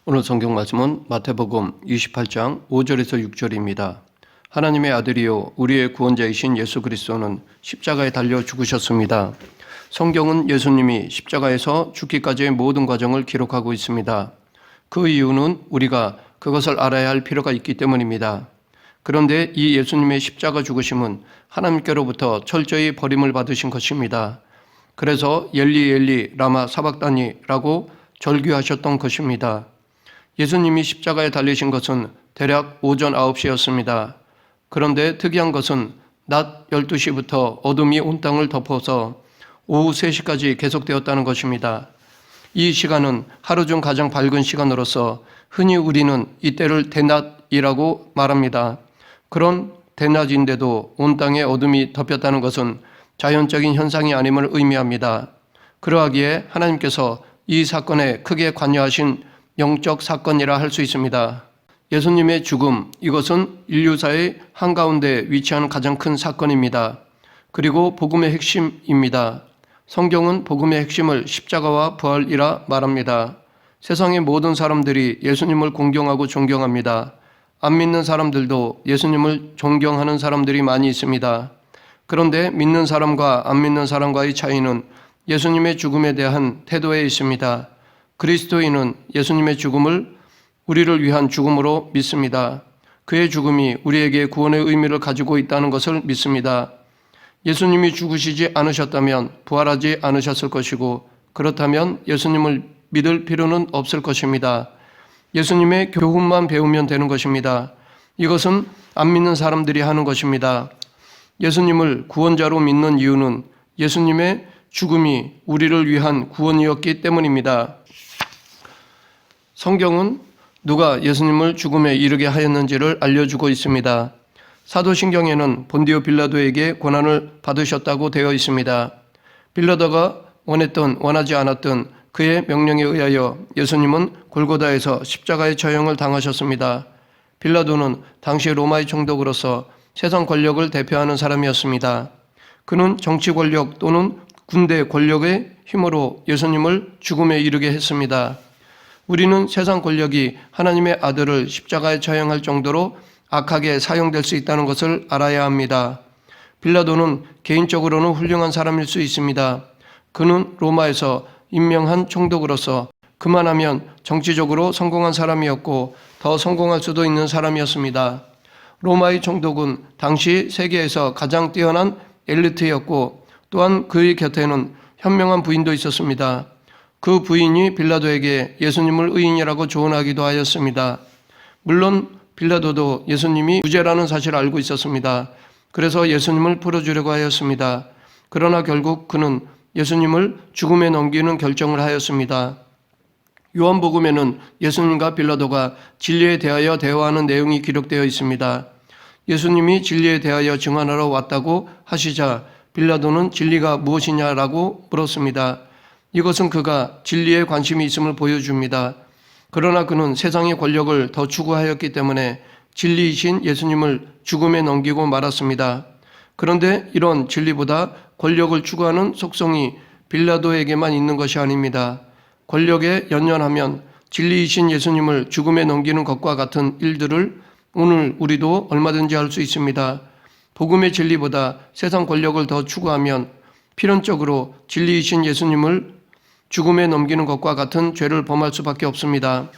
오늘 성경 말씀은 마태복음 28장 5절에서 6절입니다. 하나님의 아들이요 우리의 구원자이신 예수 그리스도는 십자가에 달려 죽으셨습니다. 성경은 예수님이 십자가에서 죽기까지의 모든 과정을 기록하고 있습니다. 그 이유는 우리가 그것을 알아야 할 필요가 있기 때문입니다. 그런데 이 예수님의 십자가 죽으심은 하나님께로부터 철저히 버림을 받으신 것입니다. 그래서 엘리 엘리 라마 사박다니라고 절규하셨던 것입니다. 예수님이 십자가에 달리신 것은 대략 오전 9시였습니다. 그런데 특이한 것은 낮 12시부터 어둠이 온 땅을 덮어서 오후 3시까지 계속되었다는 것입니다. 이 시간은 하루 중 가장 밝은 시간으로서 흔히 우리는 이때를 대낮이라고 말합니다. 그런 대낮인데도 온 땅에 어둠이 덮였다는 것은 자연적인 현상이 아님을 의미합니다. 그러하기에 하나님께서 이 사건에 크게 관여하신 영적 사건이라 할 수 있습니다. 예수님의 죽음, 이것은 인류사의 한가운데 위치하는 가장 큰 사건입니다. 그리고 복음의 핵심입니다. 성경은 복음의 핵심을 십자가와 부활이라 말합니다. 세상의 모든 사람들이 예수님을 공경하고 존경합니다. 안 믿는 사람들도 예수님을 존경하는 사람들이 많이 있습니다. 그런데 믿는 사람과 안 믿는 사람과의 차이는 예수님의 죽음에 대한 태도에 있습니다. 그리스도인은 예수님의 죽음을 우리를 위한 죽음으로 믿습니다. 그의 죽음이 우리에게 구원의 의미를 가지고 있다는 것을 믿습니다. 예수님이 죽으시지 않으셨다면 부활하지 않으셨을 것이고, 그렇다면 예수님을 믿을 필요는 없을 것입니다. 예수님의 교훈만 배우면 되는 것입니다. 이것은 안 믿는 사람들이 하는 것입니다. 예수님을 구원자로 믿는 이유는 예수님의 죽음이 우리를 위한 구원이었기 때문입니다. 성경은 누가 예수님을 죽음에 이르게 하였는지를 알려주고 있습니다. 사도신경에는 본디오 빌라도에게 고난을 받으셨다고 되어 있습니다. 빌라도가 원하지 않았던 그의 명령에 의하여 예수님은 골고다에서 십자가의 처형을 당하셨습니다. 빌라도는 당시 로마의 총독으로서 세상 권력을 대표하는 사람이었습니다. 그는 정치 권력 또는 군대 권력의 힘으로 예수님을 죽음에 이르게 했습니다. 우리는 세상 권력이 하나님의 아들을 십자가에 처형할 정도로 악하게 사용될 수 있다는 것을 알아야 합니다. 빌라도는 개인적으로는 훌륭한 사람일 수 있습니다. 그는 로마에서 임명한 총독으로서 그만하면 정치적으로 성공한 사람이었고 더 성공할 수도 있는 사람이었습니다. 로마의 총독은 당시 세계에서 가장 뛰어난 엘리트였고 또한 그의 곁에는 현명한 부인도 있었습니다. 그 부인이 빌라도에게 예수님을 의인이라고 조언하기도 하였습니다. 물론 빌라도도 예수님이 무죄라는 사실을 알고 있었습니다. 그래서 예수님을 풀어주려고 하였습니다. 그러나 결국 그는 예수님을 죽음에 넘기는 결정을 하였습니다. 요한복음에는 예수님과 빌라도가 진리에 대하여 대화하는 내용이 기록되어 있습니다. 예수님이 진리에 대하여 증언하러 왔다고 하시자 빌라도는 진리가 무엇이냐라고 물었습니다. 이것은 그가 진리에 관심이 있음을 보여줍니다. 그러나 그는 세상의 권력을 더 추구하였기 때문에 진리이신 예수님을 죽음에 넘기고 말았습니다. 그런데 이런 진리보다 권력을 추구하는 속성이 빌라도에게만 있는 것이 아닙니다. 권력에 연연하면 진리이신 예수님을 죽음에 넘기는 것과 같은 일들을 오늘 우리도 얼마든지 할 수 있습니다. 복음의 진리보다 세상 권력을 더 추구하면 필연적으로 진리이신 예수님을 죽음에 넘기는 것과 같은 죄를 범할 수밖에 없습니다.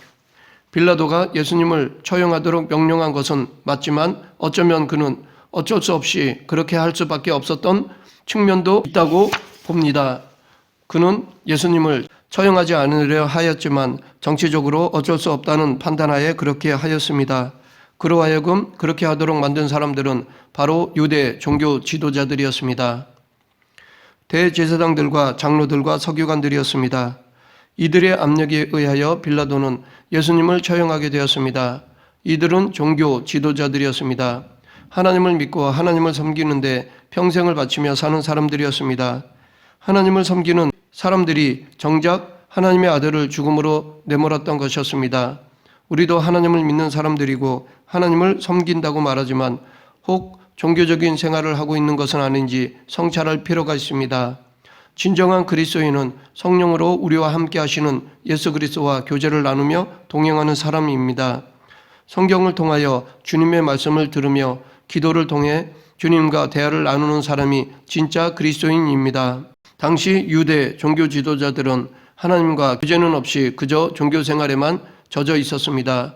빌라도가 예수님을 처형하도록 명령한 것은 맞지만 어쩌면 그는 어쩔 수 없이 그렇게 할 수밖에 없었던 측면도 있다고 봅니다. 그는 예수님을 처형하지 않으려 하였지만 정치적으로 어쩔 수 없다는 판단하에 그렇게 하였습니다. 그로 하여금 그렇게 하도록 만든 사람들은 바로 유대 종교 지도자들이었습니다. 대제사장들과 장로들과 서기관들이었습니다. 이들의 압력에 의하여 빌라도는 예수님을 처형하게 되었습니다. 이들은 종교 지도자들이었습니다. 하나님을 믿고 하나님을 섬기는데 평생을 바치며 사는 사람들이었습니다. 하나님을 섬기는 사람들이 정작 하나님의 아들을 죽음으로 내몰았던 것이었습니다. 우리도 하나님을 믿는 사람들이고 하나님을 섬긴다고 말하지만 혹 종교적인 생활을 하고 있는 것은 아닌지 성찰할 필요가 있습니다. 진정한 그리스도인은 성령으로 우리와 함께 하시는 예수 그리스도와 교제를 나누며 동행하는 사람입니다. 성경을 통하여 주님의 말씀을 들으며 기도를 통해 주님과 대화를 나누는 사람이 진짜 그리스도인입니다. 당시 유대 종교 지도자들은 하나님과 교제는 없이 그저 종교 생활에만 젖어 있었습니다.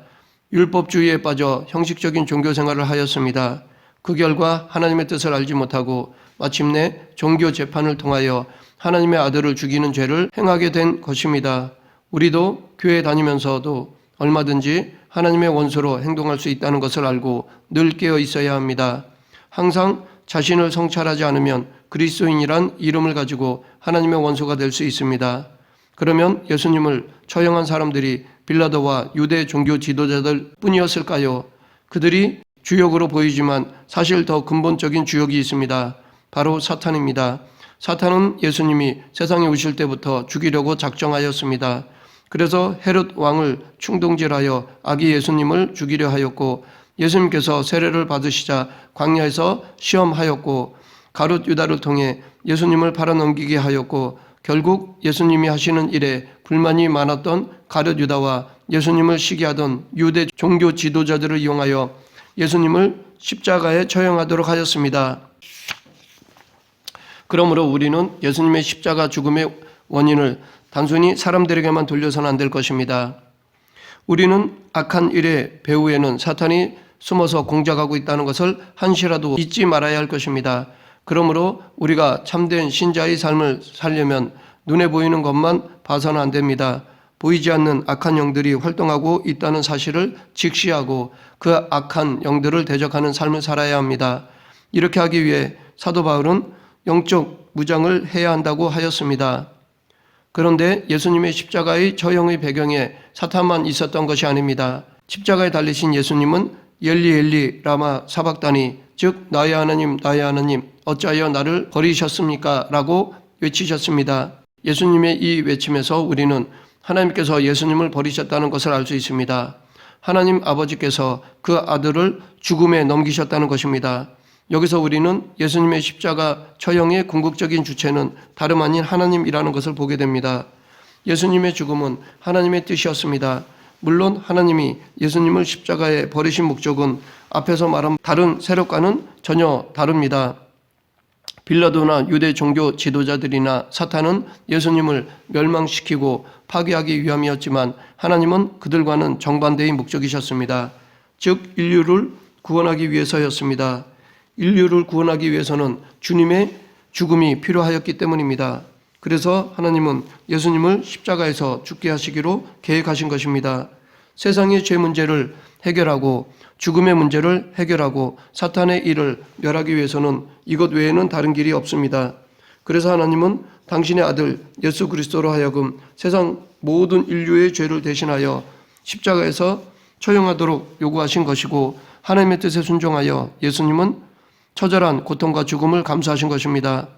율법주의에 빠져 형식적인 종교 생활을 하였습니다. 그 결과 하나님의 뜻을 알지 못하고 마침내 종교 재판을 통하여 하나님의 아들을 죽이는 죄를 행하게 된 것입니다. 우리도 교회 다니면서도 얼마든지 하나님의 원수로 행동할 수 있다는 것을 알고 늘 깨어 있어야 합니다. 항상 자신을 성찰하지 않으면 그리스도인이란 이름을 가지고 하나님의 원수가 될 수 있습니다. 그러면 예수님을 처형한 사람들이 빌라도와 유대 종교 지도자들 뿐이었을까요? 그들이 주역으로 보이지만 사실 더 근본적인 주역이 있습니다. 바로 사탄입니다. 사탄은 예수님이 세상에 오실 때부터 죽이려고 작정하였습니다. 그래서 헤롯 왕을 충동질하여 아기 예수님을 죽이려 하였고, 예수님께서 세례를 받으시자 광야에서 시험하였고, 가룟 유다를 통해 예수님을 팔아넘기게 하였고, 결국 예수님이 하시는 일에 불만이 많았던 가룟 유다와 예수님을 시기하던 유대 종교 지도자들을 이용하여 예수님을 십자가에 처형하도록 하였습니다. 그러므로 우리는 예수님의 십자가 죽음의 원인을 단순히 사람들에게만 돌려서는 안 될 것입니다. 우리는 악한 일의 배후에는 사탄이 숨어서 공작하고 있다는 것을 한시라도 잊지 말아야 할 것입니다. 그러므로 우리가 참된 신자의 삶을 살려면 눈에 보이는 것만 봐서는 안 됩니다. 보이지 않는 악한 영들이 활동하고 있다는 사실을 직시하고 그 악한 영들을 대적하는 삶을 살아야 합니다. 이렇게 하기 위해 사도 바울은 영적 무장을 해야 한다고 하였습니다. 그런데 예수님의 십자가의 처형의 배경에 사탄만 있었던 것이 아닙니다. 십자가에 달리신 예수님은 엘리 엘리 라마 사박다니, 즉 나의 하나님 나의 하나님 어찌하여 나를 버리셨습니까? 라고 외치셨습니다. 예수님의 이 외침에서 우리는 하나님께서 예수님을 버리셨다는 것을 알 수 있습니다. 하나님 아버지께서 그 아들을 죽음에 넘기셨다는 것입니다. 여기서 우리는 예수님의 십자가 처형의 궁극적인 주체는 다름 아닌 하나님이라는 것을 보게 됩니다. 예수님의 죽음은 하나님의 뜻이었습니다. 물론 하나님이 예수님을 십자가에 버리신 목적은 앞에서 말한 다른 세력과는 전혀 다릅니다. 빌라도나 유대 종교 지도자들이나 사탄은 예수님을 멸망시키고 파괴하기 위함이었지만 하나님은 그들과는 정반대의 목적이셨습니다. 즉 인류를 구원하기 위해서였습니다. 인류를 구원하기 위해서는 주님의 죽음이 필요하였기 때문입니다. 그래서 하나님은 예수님을 십자가에서 죽게 하시기로 계획하신 것입니다. 세상의 죄 문제를 해결하고 죽음의 문제를 해결하고 사탄의 일을 멸하기 위해서는 이것 외에는 다른 길이 없습니다. 그래서 하나님은 당신의 아들 예수 그리스도로 하여금 세상 모든 인류의 죄를 대신하여 십자가에서 처형하도록 요구하신 것이고, 하나님의 뜻에 순종하여 예수님은 처절한 고통과 죽음을 감수하신 것입니다.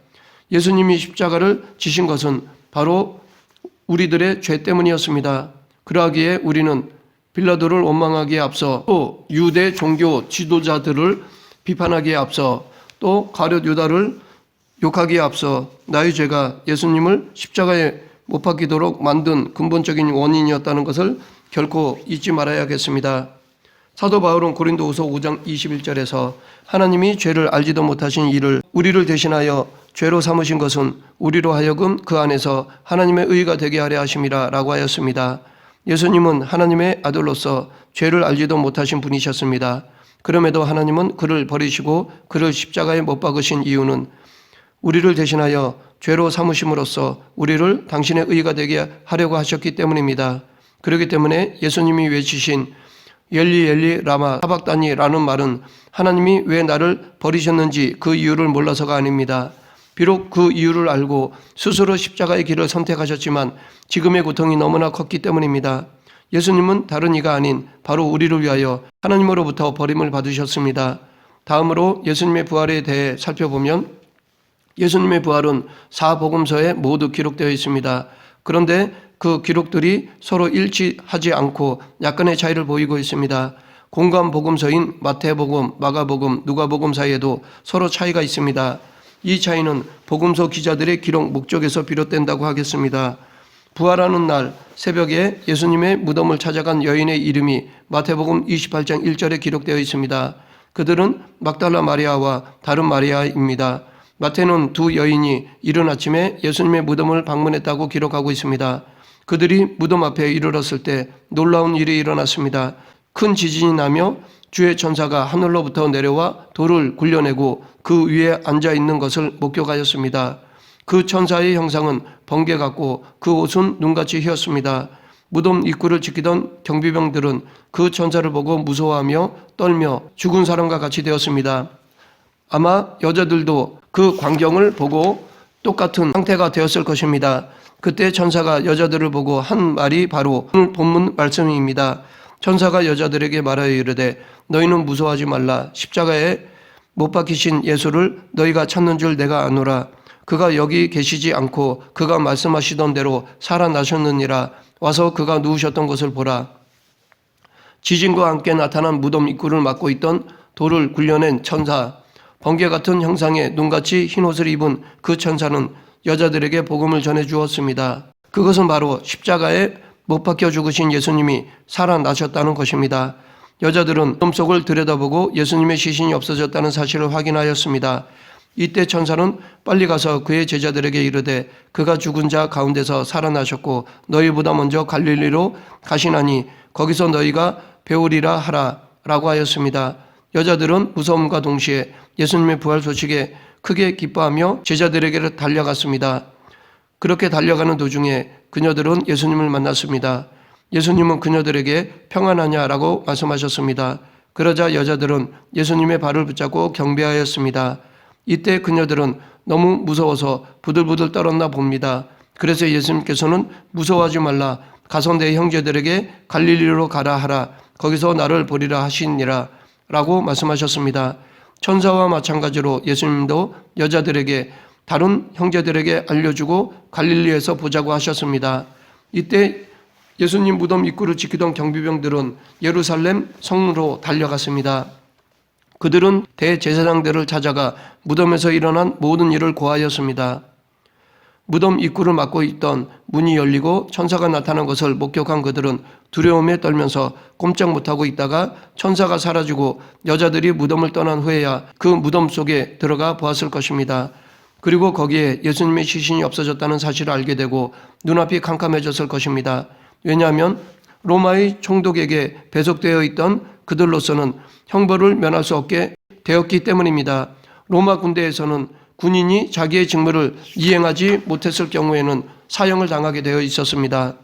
예수님이 십자가를 지신 것은 바로 우리들의 죄 때문이었습니다. 그러하기에 우리는 빌라도를 원망하기에 앞서, 또 유대 종교 지도자들을 비판하기에 앞서, 또 가룟 유다를 욕하기에 앞서 나의 죄가 예수님을 십자가에 못 박히도록 만든 근본적인 원인이었다는 것을 결코 잊지 말아야겠습니다. 사도 바울은 고린도후서 5장 21절에서 하나님이 죄를 알지도 못하신 이를 우리를 대신하여 죄로 삼으신 것은 우리로 하여금 그 안에서 하나님의 의가 되게 하려 하심이라 라고 하였습니다. 예수님은 하나님의 아들로서 죄를 알지도 못하신 분이셨습니다. 그럼에도 하나님은 그를 버리시고 그를 십자가에 못 박으신 이유는 우리를 대신하여 죄로 삼으심으로써 우리를 당신의 의가 되게 하려고 하셨기 때문입니다. 그렇기 때문에 예수님이 외치신 엘리 엘리 라마 사박다니라는 말은 하나님이 왜 나를 버리셨는지 그 이유를 몰라서가 아닙니다. 비록 그 이유를 알고 스스로 십자가의 길을 선택하셨지만 지금의 고통이 너무나 컸기 때문입니다. 예수님은 다른 이가 아닌 바로 우리를 위하여 하나님으로부터 버림을 받으셨습니다. 다음으로 예수님의 부활에 대해 살펴보면 예수님의 부활은 사복음서에 모두 기록되어 있습니다. 그런데 그 기록들이 서로 일치하지 않고 약간의 차이를 보이고 있습니다. 공관 복음서인 마태복음, 마가복음, 누가복음 사이에도 서로 차이가 있습니다. 이 차이는 복음서 기자들의 기록 목적에서 비롯된다고 하겠습니다. 부활하는 날 새벽에 예수님의 무덤을 찾아간 여인의 이름이 마태복음 28장 1절에 기록되어 있습니다. 그들은 막달라 마리아와 다른 마리아입니다. 마태는 두 여인이 이른 아침에 예수님의 무덤을 방문했다고 기록하고 있습니다. 그들이 무덤 앞에 이르렀을 때 놀라운 일이 일어났습니다. 큰 지진이 나며 주의 천사가 하늘로부터 내려와 돌을 굴려내고 그 위에 앉아 있는 것을 목격하였습니다. 그 천사의 형상은 번개 같고 그 옷은 눈같이 휘었습니다. 무덤 입구를 지키던 경비병들은 그 천사를 보고 무서워하며 떨며 죽은 사람과 같이 되었습니다. 아마 여자들도 그 광경을 보고 똑같은 상태가 되었을 것입니다. 그때 천사가 여자들을 보고 한 말이 바로 오늘 본문 말씀입니다. 천사가 여자들에게 말하여 이르되 너희는 무서워하지 말라. 십자가에 못 박히신 예수를 너희가 찾는 줄 내가 아노라. 그가 여기 계시지 않고 그가 말씀하시던 대로 살아나셨느니라. 와서 그가 누우셨던 것을 보라. 지진과 함께 나타난 무덤 입구를 막고 있던 돌을 굴려낸 천사, 번개 같은 형상의 눈같이 흰 옷을 입은 그 천사는 여자들에게 복음을 전해 주었습니다. 그것은 바로 십자가에 못 박혀 죽으신 예수님이 살아나셨다는 것입니다. 여자들은 무덤 속을 들여다보고 예수님의 시신이 없어졌다는 사실을 확인하였습니다. 이때 천사는 빨리 가서 그의 제자들에게 이르되 그가 죽은 자 가운데서 살아나셨고 너희보다 먼저 갈릴리로 가시나니 거기서 너희가 배우리라 하라 라고 하였습니다. 여자들은 무서움과 동시에 예수님의 부활 소식에 크게 기뻐하며 제자들에게 달려갔습니다. 그렇게 달려가는 도중에 그녀들은 예수님을 만났습니다. 예수님은 그녀들에게 평안하냐라고 말씀하셨습니다. 그러자 여자들은 예수님의 발을 붙잡고 경배하였습니다. 이때 그녀들은 너무 무서워서 부들부들 떨었나 봅니다. 그래서 예수님께서는 무서워하지 말라. 가서 내 형제들에게 갈릴리로 가라 하라. 거기서 나를 보리라 하시니라 라고 말씀하셨습니다. 천사와 마찬가지로 예수님도 여자들에게 다른 형제들에게 알려주고 갈릴리에서 보자고 하셨습니다. 이때 예수님 무덤 입구를 지키던 경비병들은 예루살렘 성으로 달려갔습니다. 그들은 대제사장들을 찾아가 무덤에서 일어난 모든 일을 고하였습니다. 무덤 입구를 막고 있던 문이 열리고 천사가 나타난 것을 목격한 그들은 두려움에 떨면서 꼼짝 못하고 있다가 천사가 사라지고 여자들이 무덤을 떠난 후에야 그 무덤 속에 들어가 보았을 것입니다. 그리고 거기에 예수님의 시신이 없어졌다는 사실을 알게 되고 눈앞이 캄캄해졌을 것입니다. 왜냐하면 로마의 총독에게 배속되어 있던 그들로서는 형벌을 면할 수 없게 되었기 때문입니다. 로마 군대에서는 군인이 자기의 직무를 이행하지 못했을 경우에는 사형을 당하게 되어 있었습니다.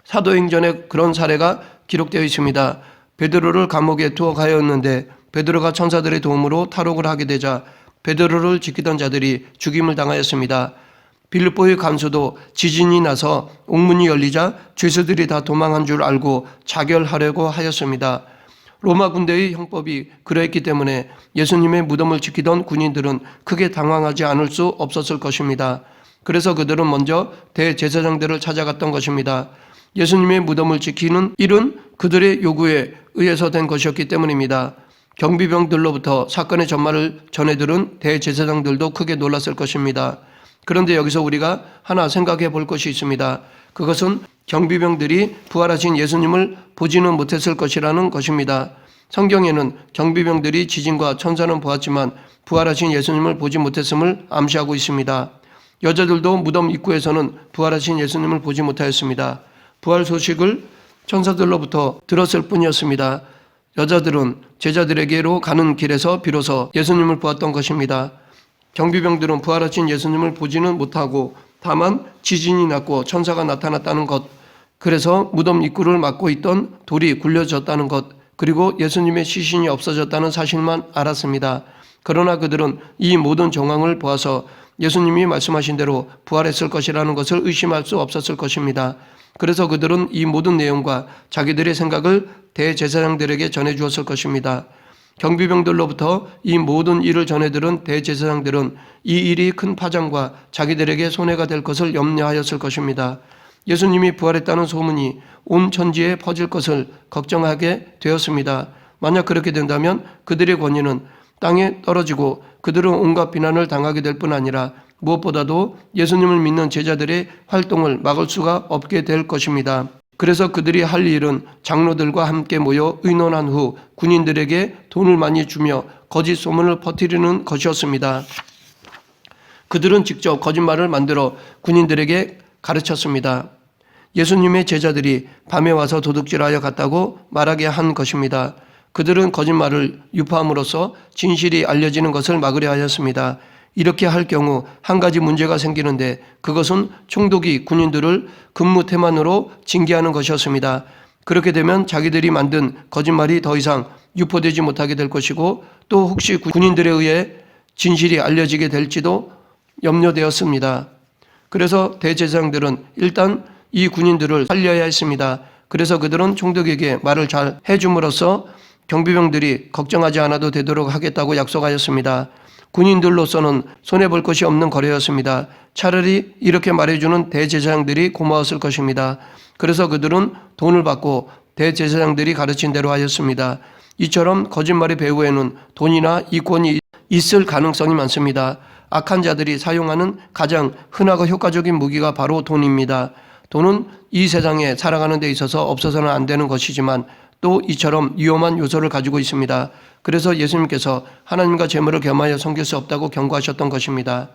사도행전에 그런 사례가 기록되어 있습니다. 베드로를 감옥에 투옥하였는데 베드로가 천사들의 도움으로 탈옥을 하게 되자 베드로를 지키던 자들이 죽임을 당하였습니다. 빌립보의 간수도 지진이 나서 옥문이 열리자 죄수들이 다 도망한 줄 알고 자결하려고 하였습니다. 로마 군대의 형법이 그러했기 때문에 예수님의 무덤을 지키던 군인들은 크게 당황하지 않을 수 없었을 것입니다. 그래서 그들은 먼저 대제사장들을 찾아갔던 것입니다. 예수님의 무덤을 지키는 일은 그들의 요구에 의해서 된 것이었기 때문입니다. 경비병들로부터 사건의 전말을 전해들은 대제사장들도 크게 놀랐을 것입니다. 그런데 여기서 우리가 하나 생각해 볼 것이 있습니다. 그것은 경비병들이 부활하신 예수님을 보지는 못했을 것이라는 것입니다. 성경에는 경비병들이 지진과 천사는 보았지만 부활하신 예수님을 보지 못했음을 암시하고 있습니다. 여자들도 무덤 입구에서는 부활하신 예수님을 보지 못하였습니다. 부활 소식을 천사들로부터 들었을 뿐이었습니다. 여자들은 제자들에게로 가는 길에서 비로소 예수님을 보았던 것입니다. 경비병들은 부활하신 예수님을 보지는 못하고 다만 지진이 났고 천사가 나타났다는 것, 그래서 무덤 입구를 막고 있던 돌이 굴려졌다는 것, 그리고 예수님의 시신이 없어졌다는 사실만 알았습니다. 그러나 그들은 이 모든 정황을 보아서 예수님이 말씀하신 대로 부활했을 것이라는 것을 의심할 수 없었을 것입니다. 그래서 그들은 이 모든 내용과 자기들의 생각을 대제사장들에게 전해주었을 것입니다. 경비병들로부터 이 모든 일을 전해들은 대제사장들은 이 일이 큰 파장과 자기들에게 손해가 될 것을 염려하였을 것입니다. 예수님이 부활했다는 소문이 온 천지에 퍼질 것을 걱정하게 되었습니다. 만약 그렇게 된다면 그들의 권위는 땅에 떨어지고 그들은 온갖 비난을 당하게 될 뿐 아니라 무엇보다도 예수님을 믿는 제자들의 활동을 막을 수가 없게 될 것입니다. 그래서 그들이 할 일은 장로들과 함께 모여 의논한 후 군인들에게 돈을 많이 주며 거짓 소문을 퍼뜨리는 것이었습니다. 그들은 직접 거짓말을 만들어 군인들에게 가르쳤습니다. 예수님의 제자들이 밤에 와서 도둑질하여 갔다고 말하게 한 것입니다. 그들은 거짓말을 유포함으로써 진실이 알려지는 것을 막으려 하였습니다. 이렇게 할 경우 한 가지 문제가 생기는데 그것은 총독이 군인들을 근무 태만으로 징계하는 것이었습니다. 그렇게 되면 자기들이 만든 거짓말이 더 이상 유포되지 못하게 될 것이고 또 혹시 군인들에 의해 진실이 알려지게 될지도 염려되었습니다. 그래서 대제사장들은 일단 이 군인들을 살려야 했습니다. 그래서 그들은 총독에게 말을 잘 해줌으로써 경비병들이 걱정하지 않아도 되도록 하겠다고 약속하였습니다. 군인들로서는 손해볼 것이 없는 거래였습니다. 차라리 이렇게 말해주는 대제사장들이 고마웠을 것입니다. 그래서 그들은 돈을 받고 대제사장들이 가르친 대로 하였습니다. 이처럼 거짓말의 배후에는 돈이나 이권이 있을 가능성이 많습니다. 악한 자들이 사용하는 가장 흔하고 효과적인 무기가 바로 돈입니다. 돈은 이 세상에 살아가는 데 있어서 없어서는 안 되는 것이지만 또 이처럼 위험한 요소를 가지고 있습니다. 그래서 예수님께서 하나님과 재물을 겸하여 섬길 수 없다고 경고하셨던 것입니다.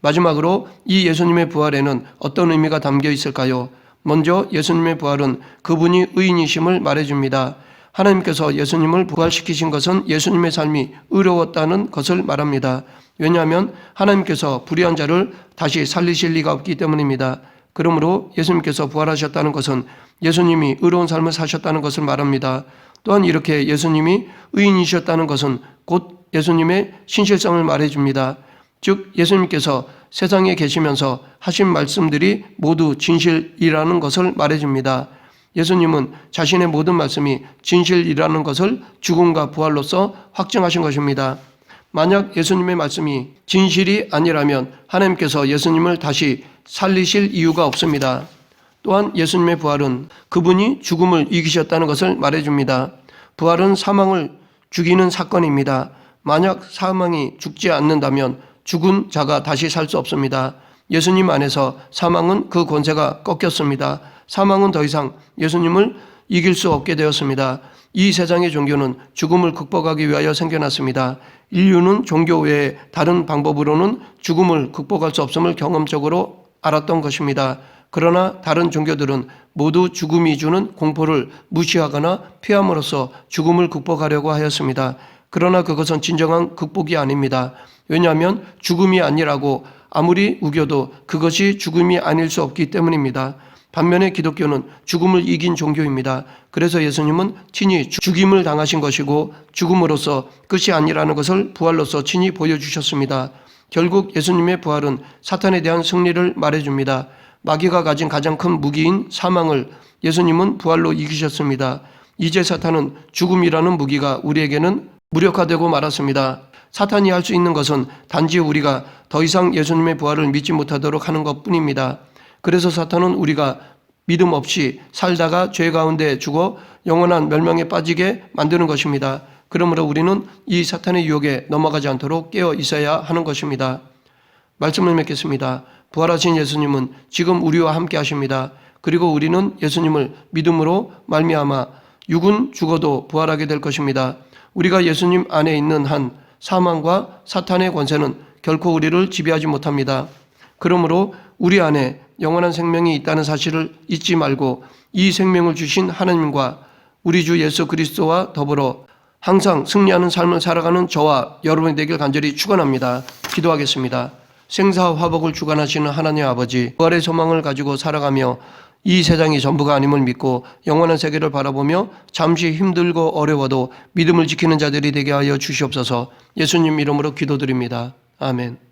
마지막으로 이 예수님의 부활에는 어떤 의미가 담겨 있을까요? 먼저 예수님의 부활은 그분이 의인이심을 말해줍니다. 하나님께서 예수님을 부활시키신 것은 예수님의 삶이 의로웠다는 것을 말합니다. 왜냐하면 하나님께서 불의한 자를 다시 살리실 리가 없기 때문입니다. 그러므로 예수님께서 부활하셨다는 것은 예수님이 의로운 삶을 사셨다는 것을 말합니다. 또한 이렇게 예수님이 의인이셨다는 것은 곧 예수님의 신실성을 말해줍니다. 즉 예수님께서 세상에 계시면서 하신 말씀들이 모두 진실이라는 것을 말해줍니다. 예수님은 자신의 모든 말씀이 진실이라는 것을 죽음과 부활로서 확증하신 것입니다. 만약 예수님의 말씀이 진실이 아니라면 하나님께서 예수님을 다시 살리실 이유가 없습니다. 또한 예수님의 부활은 그분이 죽음을 이기셨다는 것을 말해줍니다. 부활은 사망을 죽이는 사건입니다. 만약 사망이 죽지 않는다면 죽은 자가 다시 살 수 없습니다. 예수님 안에서 사망은 그 권세가 꺾였습니다. 사망은 더 이상 예수님을 이길 수 없게 되었습니다. 이 세상의 종교는 죽음을 극복하기 위하여 생겨났습니다. 인류는 종교 외에 다른 방법으로는 죽음을 극복할 수 없음을 경험적으로 알았던 것입니다. 그러나 다른 종교들은 모두 죽음이 주는 공포를 무시하거나 피함으로써 죽음을 극복하려고 하였습니다. 그러나 그것은 진정한 극복이 아닙니다. 왜냐하면 죽음이 아니라고 아무리 우겨도 그것이 죽음이 아닐 수 없기 때문입니다. 반면에 기독교는 죽음을 이긴 종교입니다. 그래서 예수님은 친히 죽임을 당하신 것이고 죽음으로써 끝이 아니라는 것을 부활로서 친히 보여주셨습니다. 결국 예수님의 부활은 사탄에 대한 승리를 말해줍니다. 마귀가 가진 가장 큰 무기인 사망을 예수님은 부활로 이기셨습니다. 이제 사탄은 죽음이라는 무기가 우리에게는 무력화되고 말았습니다. 사탄이 할 수 있는 것은 단지 우리가 더 이상 예수님의 부활을 믿지 못하도록 하는 것뿐입니다. 그래서 사탄은 우리가 믿음 없이 살다가 죄 가운데 죽어 영원한 멸망에 빠지게 만드는 것입니다. 그러므로 우리는 이 사탄의 유혹에 넘어가지 않도록 깨어 있어야 하는 것입니다. 말씀을 맺겠습니다. 부활하신 예수님은 지금 우리와 함께 하십니다. 그리고 우리는 예수님을 믿음으로 말미암아 육은 죽어도 부활하게 될 것입니다. 우리가 예수님 안에 있는 한 사망과 사탄의 권세는 결코 우리를 지배하지 못합니다. 그러므로 우리 안에 영원한 생명이 있다는 사실을 잊지 말고 이 생명을 주신 하나님과 우리 주 예수 그리스도와 더불어 항상 승리하는 삶을 살아가는 저와 여러분이 되길 간절히 축원합니다. 기도하겠습니다. 생사와 화복을 주관하시는 하나님 아버지, 부활의 소망을 가지고 살아가며 이 세상이 전부가 아님을 믿고 영원한 세계를 바라보며 잠시 힘들고 어려워도 믿음을 지키는 자들이 되게 하여 주시옵소서. 예수님 이름으로 기도드립니다. 아멘.